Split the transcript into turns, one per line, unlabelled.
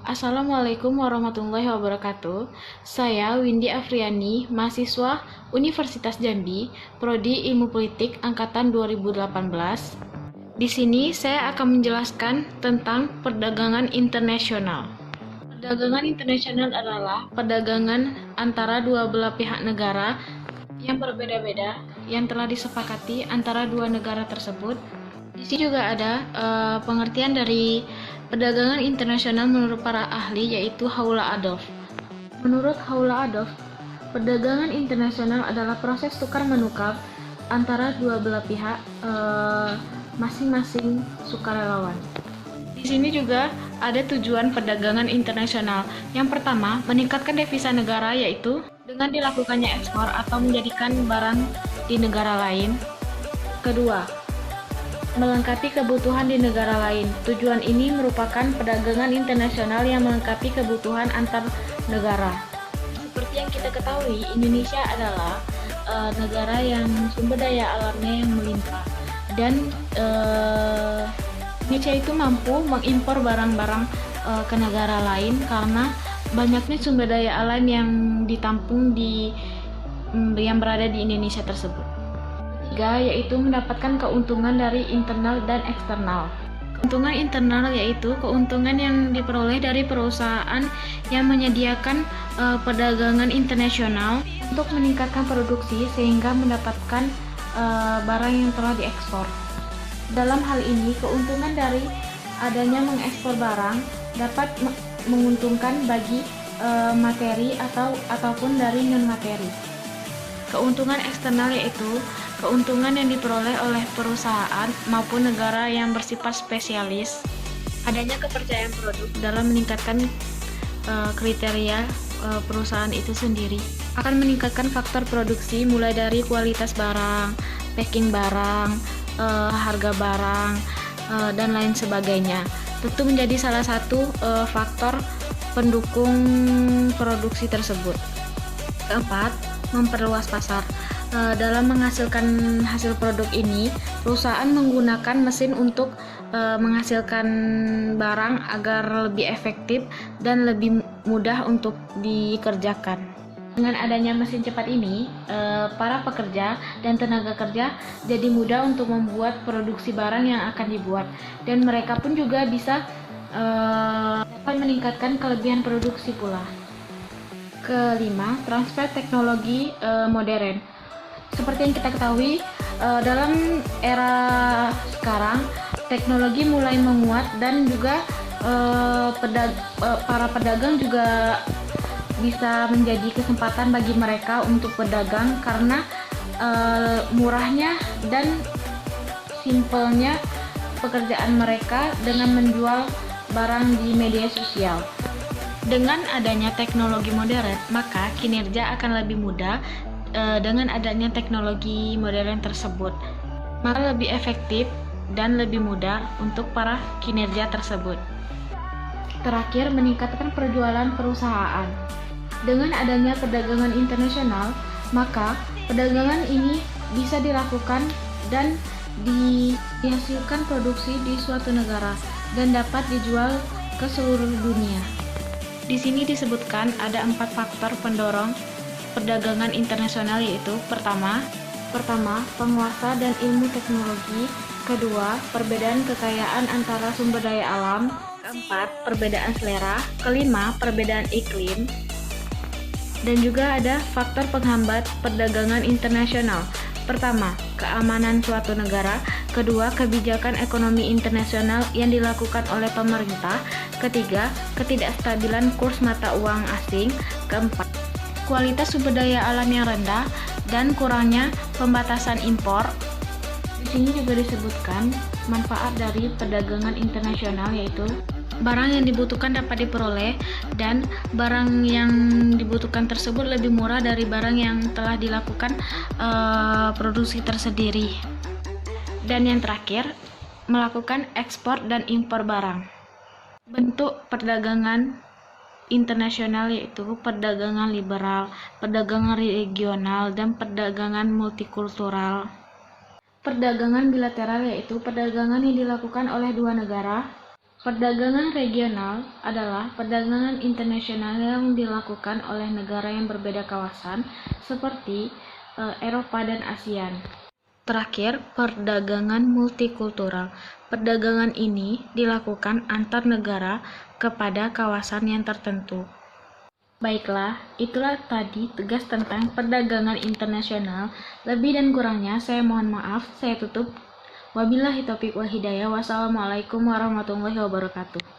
Assalamualaikum warahmatullahi wabarakatuh. Saya Windy Afriani, mahasiswa Universitas Jambi, Prodi Ilmu Politik angkatan 2018. Di sini saya akan menjelaskan tentang perdagangan internasional. Perdagangan internasional adalah perdagangan antara dua belah pihak negara yang berbeda-beda yang telah disepakati antara dua negara tersebut. Di sini juga ada pengertian dari perdagangan internasional menurut para ahli, yaitu Howla Adolf. Menurut Howla Adolf, perdagangan internasional adalah proses tukar-menukar antara dua belah pihak masing-masing sukarelawan. Di sini juga ada tujuan perdagangan internasional. Yang pertama, meningkatkan devisa negara, yaitu dengan dilakukannya ekspor atau menjadikan barang di negara lain. Kedua, melengkapi kebutuhan di negara lain. Tujuan ini merupakan perdagangan internasional yang melengkapi kebutuhan antar negara. Seperti yang kita ketahui, Indonesia adalah negara yang sumber daya alamnya yang melimpah, dan Indonesia itu mampu mengimpor barang-barang ke negara lain karena banyaknya sumber daya alam yang ditampung yang berada di Indonesia tersebut. Ketiga, yaitu mendapatkan keuntungan dari internal dan eksternal. Keuntungan internal yaitu keuntungan yang diperoleh dari perusahaan yang menyediakan perdagangan internasional untuk meningkatkan produksi sehingga mendapatkan barang yang telah diekspor. Dalam hal ini, keuntungan dari adanya mengekspor barang dapat menguntungkan bagi materi ataupun dari non-materi. Keuntungan eksternal yaitu keuntungan yang diperoleh oleh perusahaan maupun negara yang bersifat spesialis. Adanya kepercayaan produk dalam meningkatkan kriteria perusahaan itu sendiri akan meningkatkan faktor produksi, mulai dari kualitas barang, packing barang, harga barang, dan lain sebagainya. Tentu menjadi salah satu faktor pendukung produksi tersebut. Keempat, memperluas pasar. Dalam menghasilkan hasil produk ini, perusahaan menggunakan mesin untuk menghasilkan barang agar lebih efektif dan lebih mudah untuk dikerjakan. Dengan adanya mesin cepat ini, para pekerja dan tenaga kerja jadi mudah untuk membuat produksi barang yang akan dibuat, dan mereka pun juga bisa dapat meningkatkan kelebihan produksi pula. Kelima, transfer teknologi modern. Seperti yang kita ketahui, dalam era sekarang teknologi mulai menguat, dan juga para pedagang juga bisa menjadi kesempatan bagi mereka untuk berdagang karena murahnya dan simpelnya pekerjaan mereka dengan menjual barang di media sosial. Dengan adanya teknologi modern, maka kinerja akan lebih mudah dengan adanya teknologi modern tersebut. Maka lebih efektif dan lebih mudah untuk para kinerja tersebut. Terakhir, meningkatkan perjualan perusahaan. Dengan adanya perdagangan internasional, maka perdagangan ini bisa dilakukan dan dihasilkan produksi di suatu negara dan dapat dijual ke seluruh dunia. Di sini disebutkan ada 4 faktor pendorong perdagangan internasional, yaitu pertama, penguasa dan ilmu teknologi. Kedua, perbedaan kekayaan antara sumber daya alam. Keempat, perbedaan selera. Kelima, perbedaan iklim. Dan juga ada faktor penghambat perdagangan internasional. Pertama, keamanan suatu negara. Kedua, kebijakan ekonomi internasional yang dilakukan oleh pemerintah. Ketiga, ketidakstabilan kurs mata uang asing. Keempat, kualitas sumber daya alam yang rendah dan kurangnya pembatasan impor. Di sini juga disebutkan manfaat dari perdagangan internasional, yaitu barang yang dibutuhkan dapat diperoleh, dan barang yang dibutuhkan tersebut lebih murah dari barang yang telah dilakukan produksi tersendiri. Dan yang terakhir, melakukan ekspor dan impor barang. Bentuk perdagangan internasional yaitu perdagangan liberal, perdagangan regional, dan perdagangan multikultural. Perdagangan bilateral yaitu perdagangan yang dilakukan oleh dua negara Perdagangan regional adalah perdagangan internasional yang dilakukan oleh negara yang berbeda kawasan, seperti Eropa dan ASEAN. Terakhir, perdagangan multikultural. Perdagangan ini dilakukan antar negara kepada kawasan yang tertentu. Baiklah, itulah tadi tegas tentang perdagangan internasional. Lebih dan kurangnya saya mohon maaf, saya tutup. Wabillahi taufiq wal hidayah. Wassalamualaikum warahmatullahi wabarakatuh.